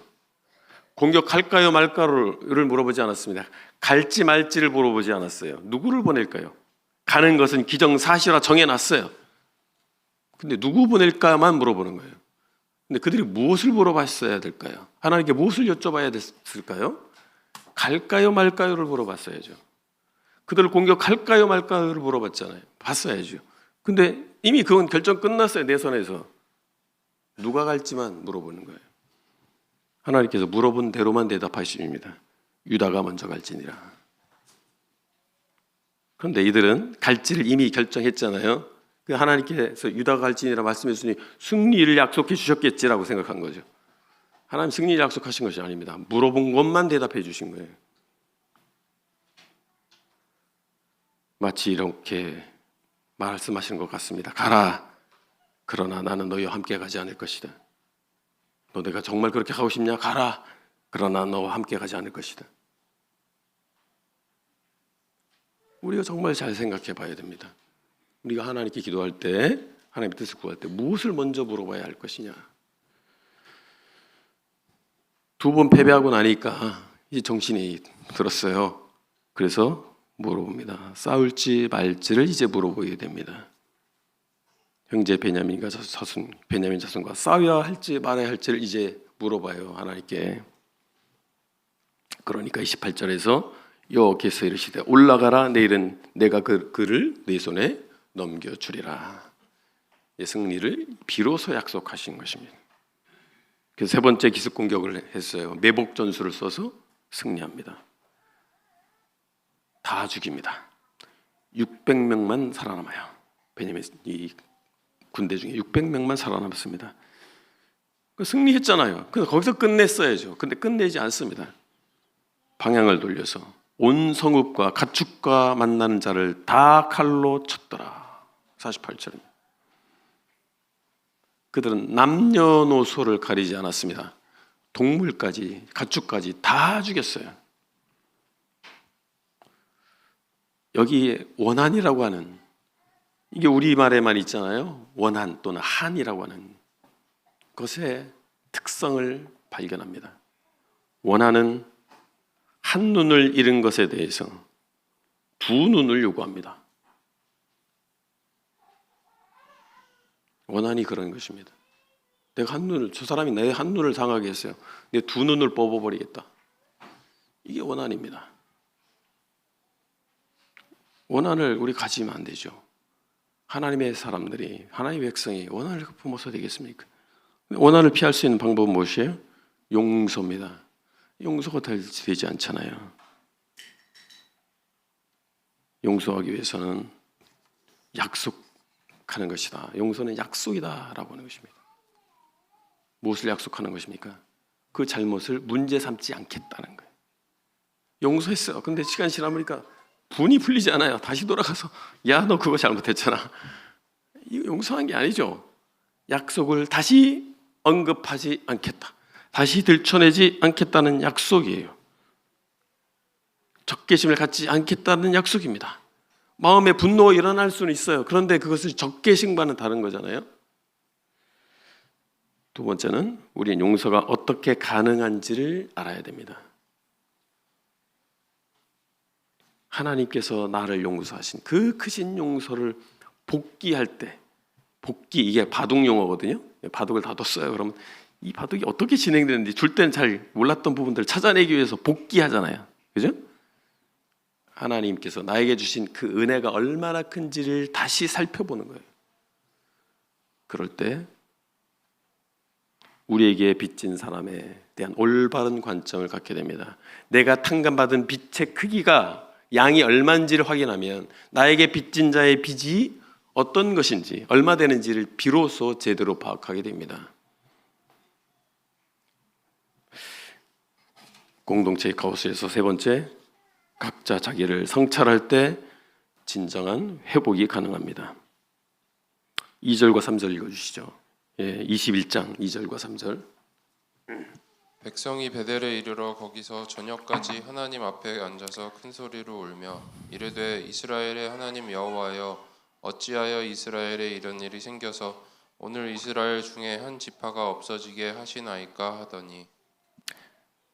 공격할까요 말까요를 물어보지 않았습니다. 갈지 말지를 물어보지 않았어요. 누구를 보낼까요? 가는 것은 기정사실화 정해놨어요. 근데 누구 보낼까만 물어보는 거예요. 근데 그들이 무엇을 물어봤어야 될까요? 하나님께 무엇을 여쭤봐야 됐을까요? 갈까요 말까요를 물어봤어야죠. 그들을 공격할까요 말까요를 물어봤잖아요. 봤어야죠. 근데 이미 그건 결정 끝났어요. 내 손에서. 누가 갈지만 물어보는 거예요. 하나님께서 물어본 대로만 대답하십니다. 유다가 먼저 갈지니라. 그런데 이들은 갈지를 이미 결정했잖아요. 하나님께서 유다가 갈지니라 말씀했으니 승리를 약속해 주셨겠지라고 생각한 거죠. 하나님 승리를 약속하신 것이 아닙니다. 물어본 것만 대답해 주신 거예요. 마치 이렇게 말씀하시는 것 같습니다. 가라. 그러나 나는 너희와 함께 가지 않을 것이다. 너 내가 정말 그렇게 하고 싶냐? 가라. 그러나 너와 함께 가지 않을 것이다. 우리가 정말 잘 생각해 봐야 됩니다. 우리가 하나님께 기도할 때, 하나님의 뜻을 구할 때 무엇을 먼저 물어봐야 할 것이냐? 2번 패배하고 나니까 이제 정신이 들었어요. 그래서 물어봅니다. 싸울지 말지를 이제 물어보게 됩니다. 형제 베냐민 자손과 싸워야 할지 말아야 할지를 이제 물어봐요. 하나님께. 그러니까 28절에서 여호와께서 이르시되 올라가라. 내일은 내가 그를 네 손에 넘겨주리라. 승리를 비로소 약속하신 것입니다. 그래서 3번째 기습 공격을 했어요. 매복 전술을 써서 승리합니다. 다 죽입니다. 600명만 살아남아요. 베냐민 이 군대 중에 600명만 살아남았습니다. 승리했잖아요. 그래서 거기서 끝냈어야죠. 근데 끝내지 않습니다. 방향을 돌려서 온 성읍과 가축과 만나는 자를 다 칼로 쳤더라. 48절입니다. 그들은 남녀노소를 가리지 않았습니다. 동물까지 가축까지 다 죽였어요. 여기 원한이라고 하는, 이게 우리말에만 있잖아요. 원한 또는 한이라고 하는 것의 특성을 발견합니다. 원한은 한 눈을 잃은 것에 대해서 두 눈을 요구합니다. 원한이 그런 것입니다. 내가 한 눈을, 저 사람이 내 한 눈을 상하게 했어요. 내 두 눈을 뽑아버리겠다. 이게 원한입니다. 원한을 우리 가지면 안 되죠. 하나님의 사람들이, 하나님의 백성이 원한을 품어서 되겠습니까? 원한을 피할 수 있는 방법은 무엇이에요? 용서입니다. 용서가 되지 않잖아요. 용서하기 위해서는 약속하는 것이다. 용서는 약속이다라고 하는 것입니다. 무엇을 약속하는 것입니까? 그 잘못을 문제 삼지 않겠다는 거예요. 용서했어요. 근데 시간 지나보니까 분이 풀리지 않아요. 다시 돌아가서 야, 너 그거 잘못했잖아. 이거 용서한 게 아니죠. 약속을 다시 언급하지 않겠다. 다시 들춰내지 않겠다는 약속이에요. 적개심을 갖지 않겠다는 약속입니다. 마음에 분노가 일어날 수는 있어요. 그런데 그것을 적개심과는 다른 거잖아요. 두 번째는 우리는 용서가 어떻게 가능한지를 알아야 됩니다. 하나님께서 나를 용서하신 그 크신 용서를 복귀할 때, 복귀, 이게 바둑 용어거든요. 바둑을 다 뒀어요. 그러면 이 바둑이 어떻게 진행되는지 줄 때는 잘 몰랐던 부분들을 찾아내기 위해서 복귀하잖아요. 그죠? 하나님께서 나에게 주신 그 은혜가 얼마나 큰지를 다시 살펴보는 거예요. 그럴 때 우리에게 빚진 사람에 대한 올바른 관점을 갖게 됩니다. 내가 탕감받은 빚의 크기가 양이 얼마인지를 확인하면 나에게 빚진 자의 빚이 어떤 것인지, 얼마 되는지를 비로소 제대로 파악하게 됩니다. 공동체의 카오스에서 세 번째, 각자 자기를 성찰할 때 진정한 회복이 가능합니다. 2절과 3절 읽어주시죠. 21장 2절과 3절. 백성이 베델에 이르러 거기서 저녁까지 하나님 앞에 앉아서 큰 소리로 울며 이르되 이스라엘의 하나님 여호와여 어찌하여 이스라엘에 이런 일이 생겨서 오늘 이스라엘 중에 한 지파가 없어지게 하시나이까 하더니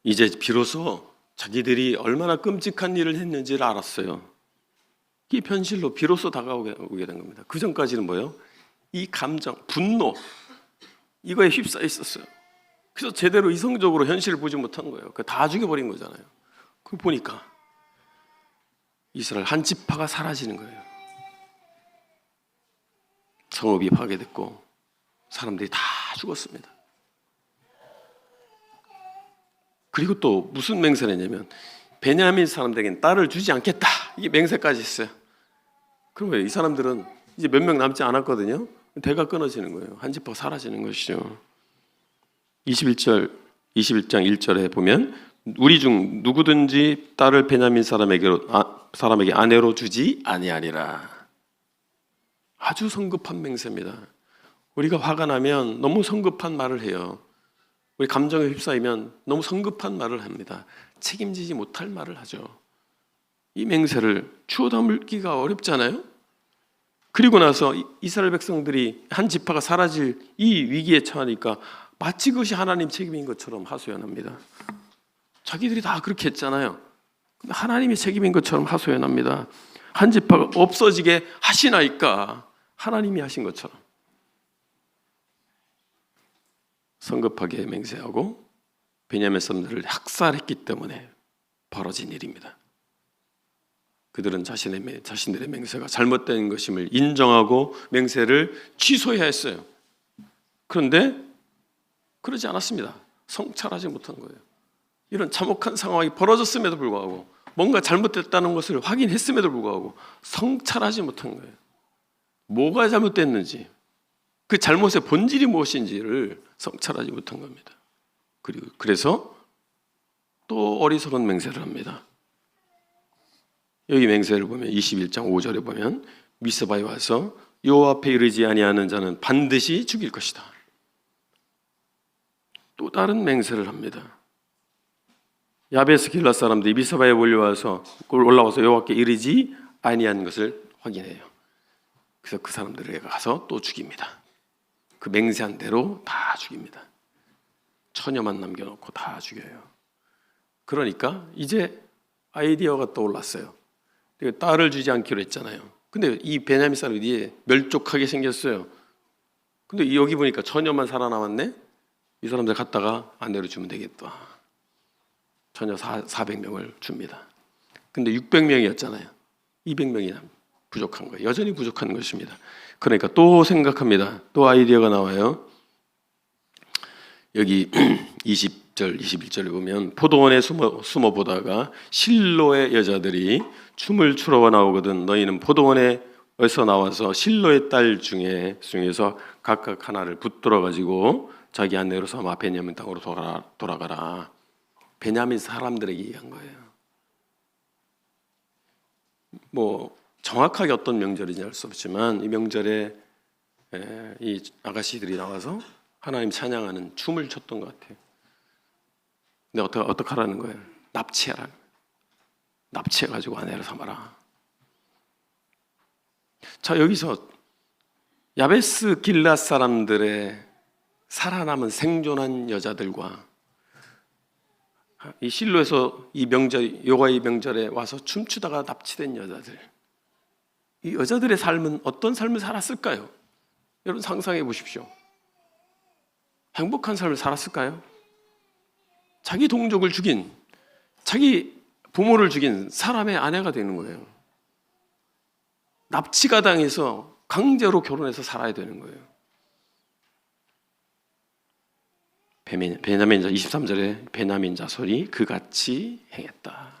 이제 비로소 자기들이 얼마나 끔찍한 일을 했는지를 알았어요. 이 현실로 비로소 다가오게 된 겁니다. 그 전까지는 뭐예요? 이 감정, 분노, 이거에 휩싸여 있었어요. 그래서 제대로 이성적으로 현실을 보지 못한 거예요. 다 죽여버린 거잖아요. 그 보니까 이스라엘 한 지파가 사라지는 거예요. 성읍이 파괴됐고 사람들이 다 죽었습니다. 그리고 또 무슨 맹세를 했냐면 베냐민 사람들에게는 딸을 주지 않겠다. 이게 맹세까지 했어요. 그럼 이 사람들은 이제 몇 명 남지 않았거든요. 대가 끊어지는 거예요. 한 지파가 사라지는 것이죠. 21장 1절에 보면 우리 중 누구든지 딸을 베냐민 사람에게 아내로 주지 아니하리라. 아주 성급한 맹세입니다. 우리가 화가 나면 너무 성급한 말을 해요. 우리 감정에 휩싸이면 너무 성급한 말을 합니다. 책임지지 못할 말을 하죠. 이 맹세를 추워 담기가 어렵잖아요. 그리고 나서 이스라엘 백성들이 한 지파가 사라질 이 위기에 처하니까 마치 그것이 하나님 책임인 것처럼 하소연합니다. 자기들이 다 그렇게 했잖아요. 근데 하나님의 책임인 것처럼 하소연합니다. 한 지파가 없어지게 하시나이까, 하나님이 하신 것처럼 성급하게 맹세하고 베냐민 사람들을 학살했기 때문에 벌어진 일입니다. 그들은 자신들의 맹세가 잘못된 것임을 인정하고 맹세를 취소해야 했어요. 그런데 그러지 않았습니다. 성찰하지 못한 거예요. 이런 참혹한 상황이 벌어졌음에도 불구하고 뭔가 잘못됐다는 것을 확인했음에도 불구하고 성찰하지 못한 거예요. 뭐가 잘못됐는지, 그 잘못의 본질이 무엇인지를 성찰하지 못한 겁니다. 그래서 또 어리석은 맹세를 합니다. 여기 맹세를 보면 21장 5절에 보면 미스바에 와서 여호와 앞에 이르지 아니하는 자는 반드시 죽일 것이다. 또 다른 맹세를 합니다. 야베스 길랏 사람들이 미스바에 올라와서 여호와께 이르지 아니한 것을 확인해요. 그래서 그 사람들에게 가서 또 죽입니다. 그 맹세한 대로 다 죽입니다. 처녀만 남겨놓고 다 죽여요. 그러니까 이제 아이디어가 떠올랐어요. 딸을 주지 않기로 했잖아요. 근데 이 베냐민 사람들이 멸족하게 생겼어요. 근데 여기 보니까 처녀만 살아남았네. 이 사람들 갖다가 아내로 주면 되겠다. 처녀 400명을 줍니다. 근데 600명이었잖아요. 200명이나 부족한 거예요. 여전히 부족한 것입니다. 그러니까 또 생각합니다. 또 아이디어가 나와요. 여기 20절, 21절에 보면 포도원에 숨어 보다가 실로의 여자들이 춤을 추러 나오거든 너희는 포도원에서 나와서 실로의 딸 중에서 각각 하나를 붙들어 가지고 자기 아내로 삼아 베냐민 땅으로 돌아가라. 베냐민 사람들에게 얘기한 거예요. 뭐 정확하게 어떤 명절인지 알 수 없지만 이 명절에 이 아가씨들이 나와서 하나님 찬양하는 춤을 췄던 것 같아요. 근데 어떻게 하라는 거예요? 납치하라는 거예요. 납치해가지고 아내를 삼아라. 자, 여기서 야베스 길앗 사람들의 살아남은 생존한 여자들과 이 실로에서 이 명절, 여호와의 명절에 와서 춤추다가 납치된 여자들, 이 여자들의 삶은 어떤 삶을 살았을까요? 여러분 상상해 보십시오. 행복한 삶을 살았을까요? 자기 동족을 죽인, 자기 부모를 죽인 사람의 아내가 되는 거예요. 납치가 당해서 강제로 결혼해서 살아야 되는 거예요. 베냐민자 23절에 베냐민 자손이 그같이 행했다.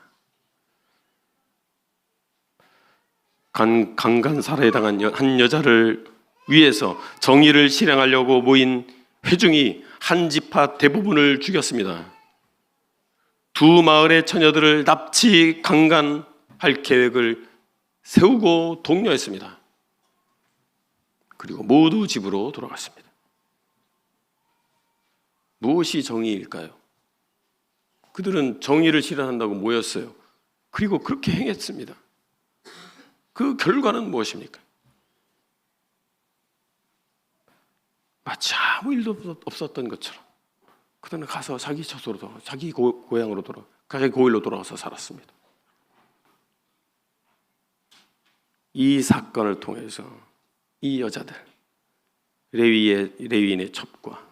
강간 살해에 당한 한 여자를 위해서 정의를 실행하려고 모인 회중이 한 지파 대부분을 죽였습니다. 두 마을의 처녀들을 납치 강간할 계획을 세우고 독려했습니다. 그리고 모두 집으로 돌아갔습니다. 무엇이 정의일까요? 그들은 정의를 실현한다고 모였어요. 그리고 그렇게 행했습니다. 그 결과는 무엇입니까? 마치 아무 일도 없었던 것처럼 그들은 가서 자기 처소로 돌아, 자기 고향으로 돌아, 자기 고일로 돌아가서 살았습니다. 이 사건을 통해서 이 여자들, 레위인의 첩과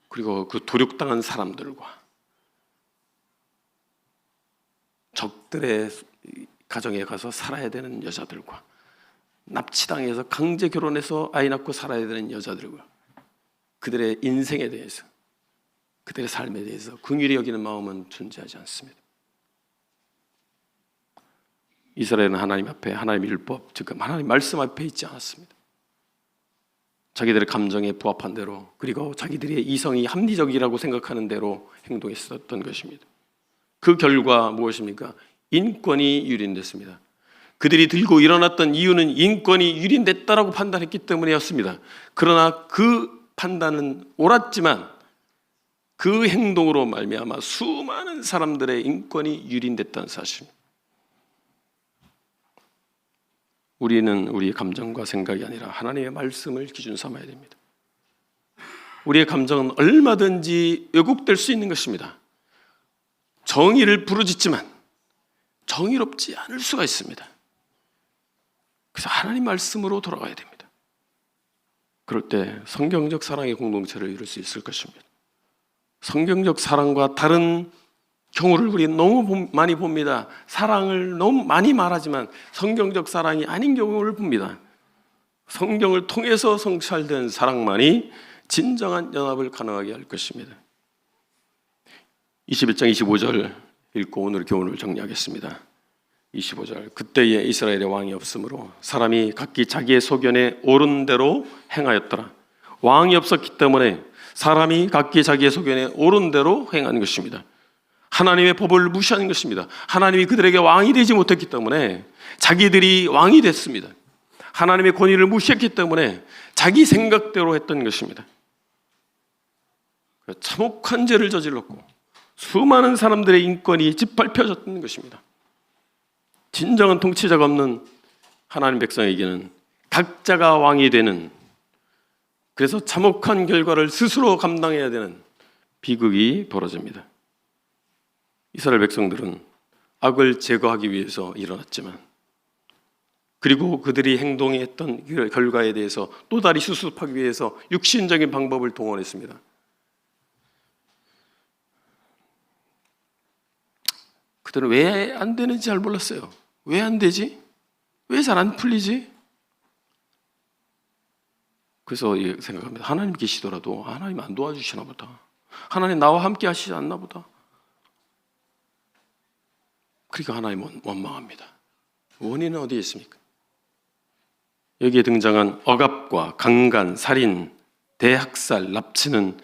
그리고 그 도륙당한 사람들과 적들의 가정에 가서 살아야 되는 여자들과 납치당해서 강제 결혼해서 아이 낳고 살아야 되는 여자들과 그들의 인생에 대해서, 그들의 삶에 대해서 긍휼히 여기는 마음은 존재하지 않습니다. 이스라엘은 하나님 앞에, 하나님 율법, 즉 하나님 말씀 앞에 있지 않았습니다. 자기들의 감정에 부합한 대로, 그리고 자기들의 이성이 합리적이라고 생각하는 대로 행동했었던 것입니다. 그 결과 무엇입니까? 인권이 유린됐습니다. 그들이 들고 일어났던 이유는 인권이 유린됐다라고 판단했기 때문이었습니다. 그러나 그 판단은 옳았지만 그 행동으로 말미암아 수많은 사람들의 인권이 유린됐다는 사실입니다. 우리는 우리의 감정과 생각이 아니라 하나님의 말씀을 기준 삼아야 됩니다. 우리의 감정은 얼마든지 왜곡될 수 있는 것입니다. 정의를 부르짖지만 정의롭지 않을 수가 있습니다. 그래서 하나님 말씀으로 돌아가야 됩니다. 그럴 때 성경적 사랑의 공동체를 이룰 수 있을 것입니다. 성경적 사랑과 다른 경우를 우리 너무 많이 봅니다. 사랑을 너무 많이 말하지만 성경적 사랑이 아닌 경우를 봅니다. 성경을 통해서 성찰된 사랑만이 진정한 연합을 가능하게 할 것입니다. 21장 25절 읽고 오늘 교훈을 정리하겠습니다. 25절, 그때에 이스라엘의 왕이 없으므로 사람이 각기 자기의 소견에 옳은 대로 행하였더라. 왕이 없었기 때문에 사람이 각기 자기의 소견에 옳은 대로 행한 것입니다. 하나님의 법을 무시한 것입니다. 하나님이 그들에게 왕이 되지 못했기 때문에 자기들이 왕이 됐습니다. 하나님의 권위를 무시했기 때문에 자기 생각대로 했던 것입니다. 참혹한 죄를 저질렀고 수많은 사람들의 인권이 짓밟혀졌던 것입니다. 진정한 통치자가 없는 하나님 백성에게는 각자가 왕이 되는, 그래서 참혹한 결과를 스스로 감당해야 되는 비극이 벌어집니다. 이스라엘 백성들은 악을 제거하기 위해서 일어났지만, 그리고 그들이 행동했던 그 결과에 대해서 또 다시 수습하기 위해서 육신적인 방법을 동원했습니다. 그들은 왜 안 되는지 잘 몰랐어요. 왜 안 되지? 왜 잘 안 풀리지? 그래서 생각합니다. 하나님 계시더라도 하나님 안 도와주시나 보다. 하나님 나와 함께 하시지 않나 보다. 그러니까 하나님은 원망합니다. 원인은 어디에 있습니까? 여기에 등장한 억압과 강간, 살인, 대학살, 납치는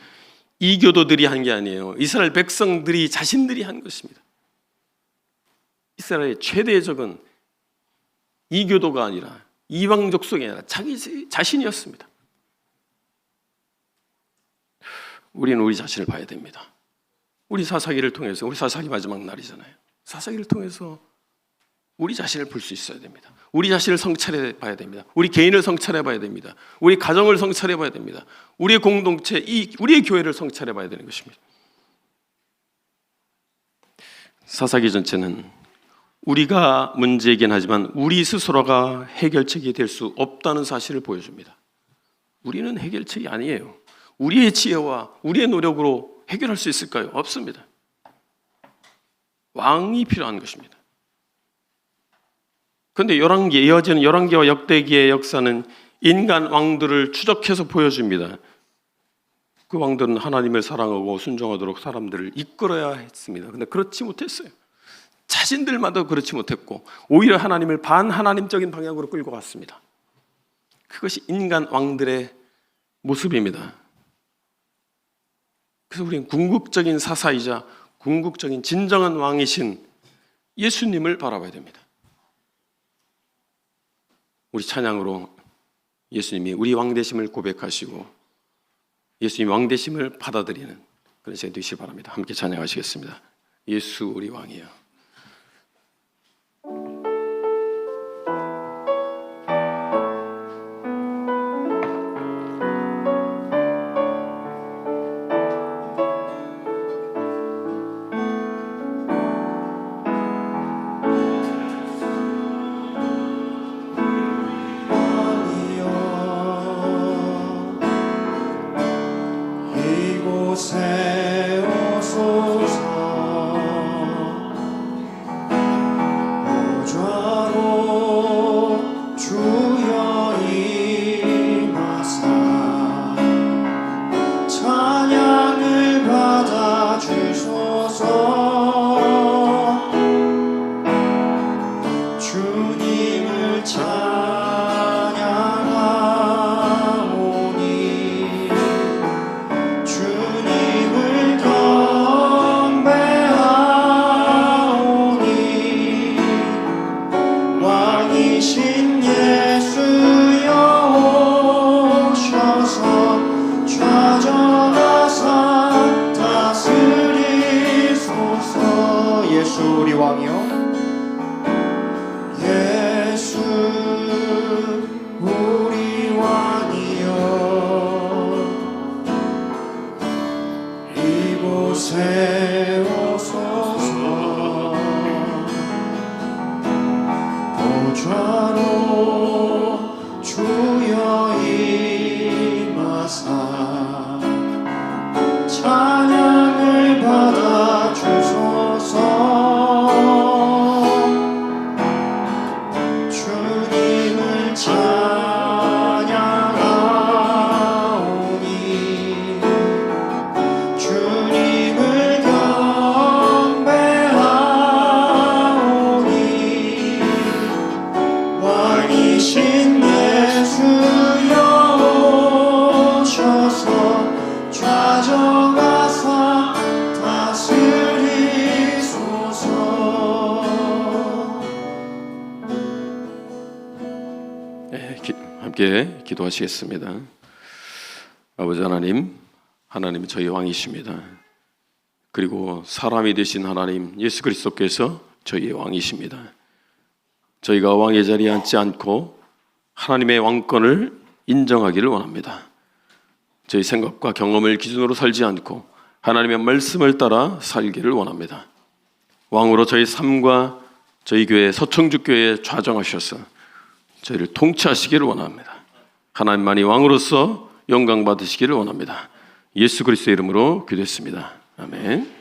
이교도들이 한 게 아니에요. 이스라엘 백성들이 자신들이 한 것입니다. 이스라엘의 최대의 적은 이교도가 아니라 이방 족속이 아니라 자기 자신이었습니다. 우리는 우리 자신을 봐야 됩니다. 우리 사사기를 통해서, 우리 사사기 마지막 날이잖아요. 사사기를 통해서 우리 자신을 볼 수 있어야 됩니다. 우리 자신을 성찰해 봐야 됩니다. 우리 개인을 성찰해 봐야 됩니다. 우리 가정을 성찰해 봐야 됩니다. 우리의 공동체, 우리의 교회를 성찰해 봐야 되는 것입니다. 사사기 전체는 우리가 문제이긴 하지만 우리 스스로가 해결책이 될 수 없다는 사실을 보여줍니다. 우리는 해결책이 아니에요. 우리의 지혜와 우리의 노력으로 해결할 수 있을까요? 없습니다. 왕이 필요한 것입니다. 그런데 이어지는 열왕기와 역대기의 역사는 인간 왕들을 추적해서 보여줍니다. 그 왕들은 하나님을 사랑하고 순종하도록 사람들을 이끌어야 했습니다. 그런데 그렇지 못했어요. 자신들마다 그렇지 못했고 오히려 하나님을 반하나님적인 방향으로 끌고 갔습니다. 그것이 인간 왕들의 모습입니다. 그래서 우리는 궁극적인 사사이자 궁극적인 진정한 왕이신 예수님을 바라봐야 됩니다. 우리 찬양으로 예수님이 우리 왕되심을 고백하시고 예수님 왕되심을 받아들이는 그런 시간 되시기 바랍니다. 함께 찬양하시겠습니다. 예수 우리 왕이여. 함께 기도하시겠습니다. 아버지 하나님, 하나님은 저희 왕이십니다. 그리고 사람이 되신 하나님 예수 그리스도께서 저희의 왕이십니다. 저희가 왕의 자리에 앉지 않고 하나님의 왕권을 인정하기를 원합니다. 저희 생각과 경험을 기준으로 살지 않고 하나님의 말씀을 따라 살기를 원합니다. 왕으로 저희 삶과 저희 교회 서청주교회에 좌정하셔서 저희를 통치하시기를 원합니다. 하나님만이 왕으로서 영광 받으시기를 원합니다. 예수 그리스도의 이름으로 기도했습니다. 아멘.